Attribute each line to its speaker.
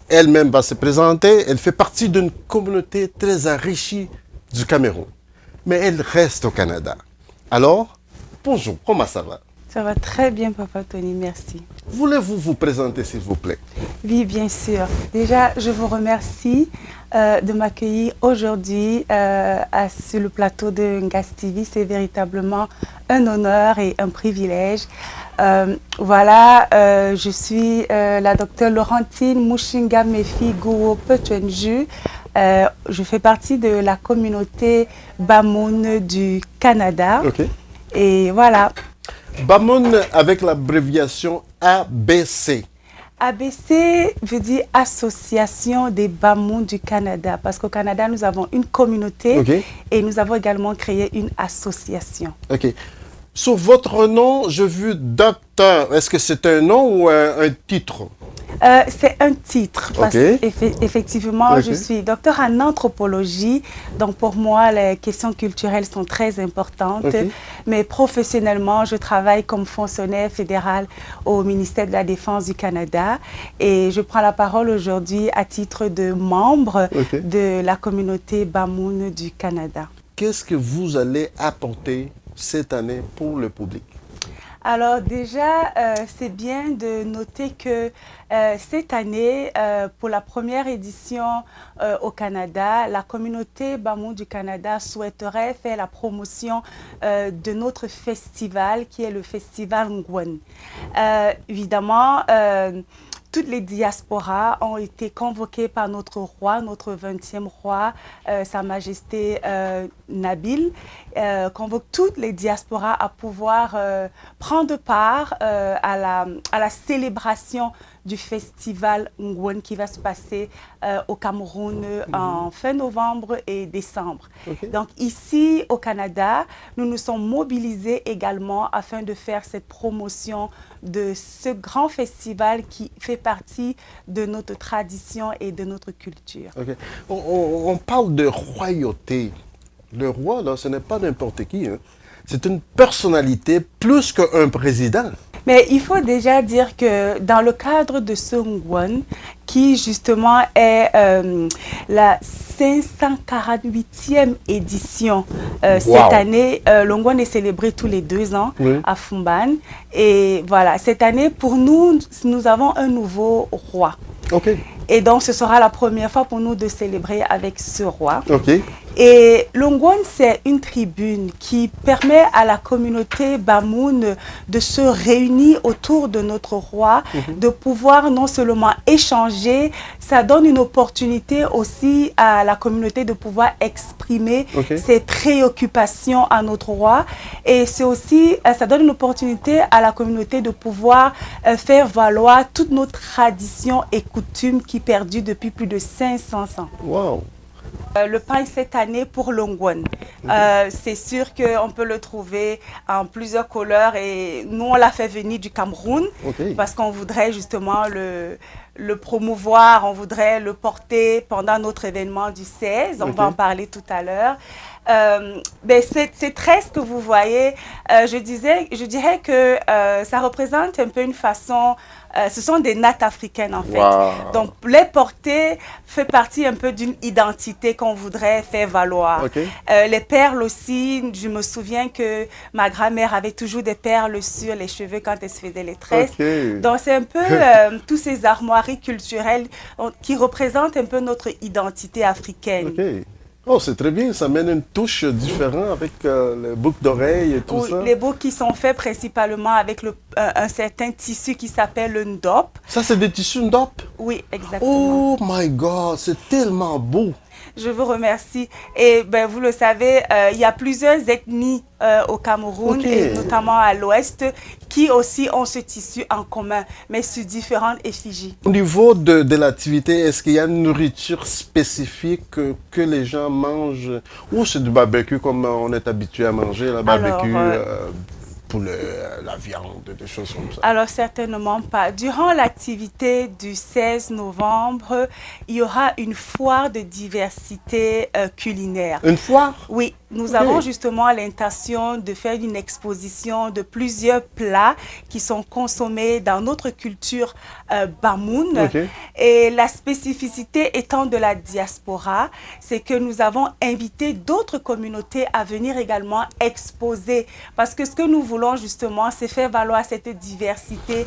Speaker 1: Elle-même va se présenter. Elle fait partie d'une communauté très enrichie du Cameroun. Mais elle reste au Canada. Alors, bonjour, comment ça va?
Speaker 2: Ça va très bien, Papa Tony, merci.
Speaker 1: Voulez-vous vous présenter, s'il vous plaît?
Speaker 2: Oui, bien sûr. Déjà, je vous remercie de m'accueillir aujourd'hui sur le plateau de Ngas TV. C'est véritablement un honneur et un privilège. Je suis la docteure Laurentine Mushinga Mefi Gouo Petwenju. Je fais partie de la communauté Bamoun du Canada.
Speaker 1: Ok.
Speaker 2: Et voilà.
Speaker 1: Bamoun avec l'abréviation ABC.
Speaker 2: ABC veut dire Association des Bamoun du Canada, parce qu'au Canada, nous avons une communauté et nous avons également créé une association.
Speaker 1: Ok. Sur votre nom, j'ai vu docteur. Est-ce que c'est un nom ou un titre?
Speaker 2: C'est un titre, parce qu'effectivement, je suis docteur en anthropologie, donc pour moi, les questions culturelles sont très importantes, mais professionnellement, je travaille comme fonctionnaire fédéral au ministère de la Défense du Canada et je prends la parole aujourd'hui à titre de membre de la communauté Bamoun du Canada.
Speaker 1: Qu'est-ce que vous allez apporter cette année pour le public?
Speaker 2: Alors déjà, c'est bien de noter que cette année, pour la première édition au Canada, la communauté Bamoun du Canada souhaiterait faire la promotion de notre festival qui est le festival Ngwen. Évidemment, toutes les diasporas ont été convoquées par notre roi, notre 20e roi, Sa Majesté Nabil, convoque toutes les diasporas à pouvoir prendre part à la célébration du festival Ngwen qui va se passer au Cameroun en fin novembre et décembre. Donc ici au Canada, nous nous sommes mobilisés également afin de faire cette promotion de ce grand festival qui fait partie de notre tradition et de notre culture.
Speaker 1: On parle de royauté. Le roi, là, ce n'est pas n'importe qui. Hein. C'est une personnalité plus qu'un président.
Speaker 2: Mais il faut déjà dire que dans le cadre de ce Ngwen, qui justement est la 548e édition cette année, le Ngwen est célébré tous les 2 ans à Fumban. Et voilà, cette année, pour nous, nous avons un nouveau roi. Et donc, ce sera la première fois pour nous de célébrer avec ce roi. Et l'Ongwan, c'est une tribune qui permet à la communauté Bamoun de se réunir autour de notre roi, de pouvoir non seulement échanger, ça donne une opportunité aussi à la communauté de pouvoir exprimer ses préoccupations à notre roi. Et c'est aussi, ça donne une opportunité à la communauté de pouvoir faire valoir toutes nos traditions et coutumes qui perdurent depuis plus de 500 ans.
Speaker 1: Wow.
Speaker 2: Le pain cette année pour l'Ongwen. C'est sûr qu'on peut le trouver en plusieurs couleurs et nous on l'a fait venir du Cameroun parce qu'on voudrait justement le promouvoir, on voudrait le porter pendant notre événement du 16, on va en parler tout à l'heure. Ces tresses que vous voyez, je dirais que ça représente un peu une façon, ce sont des nattes africaines en fait. Donc les porter fait partie un peu d'une identité qu'on voudrait faire valoir. Les perles aussi, je me souviens que ma grand-mère avait toujours des perles sur les cheveux quand elle se faisait les tresses. Donc c'est un peu tous ces armoiries culturelles qui représentent un peu notre identité africaine.
Speaker 1: Oh, c'est très bien, ça mène une touche différente avec les boucles d'oreilles et tout ça.
Speaker 2: Les boucles qui sont faits principalement avec un certain tissu qui s'appelle le ndop.
Speaker 1: Ça, c'est des tissus ndop?
Speaker 2: Oui, exactement.
Speaker 1: Oh my God, c'est tellement beau.
Speaker 2: Je vous remercie. Et vous le savez, il y a plusieurs ethnies au Cameroun, et notamment à l'ouest, qui aussi ont ce tissu en commun, mais sur différentes effigies.
Speaker 1: Au niveau de l'activité, est-ce qu'il y a une nourriture spécifique que les gens mangent? Ou c'est du barbecue comme on est habitué à manger, la barbecue? poulet, la viande, des choses comme ça?
Speaker 2: Alors, certainement pas. Durant l'activité du 16 novembre, il y aura une foire de diversité culinaire.
Speaker 1: Une foire?
Speaker 2: Oui, nous
Speaker 1: Ok.
Speaker 2: avons justement l'intention de faire une exposition de plusieurs plats qui sont consommés dans notre culture bamoun.
Speaker 1: Ok.
Speaker 2: Et la spécificité étant de la diaspora, c'est que nous avons invité d'autres communautés à venir également exposer. Parce que ce que nous voulons justement, c'est faire valoir cette diversité.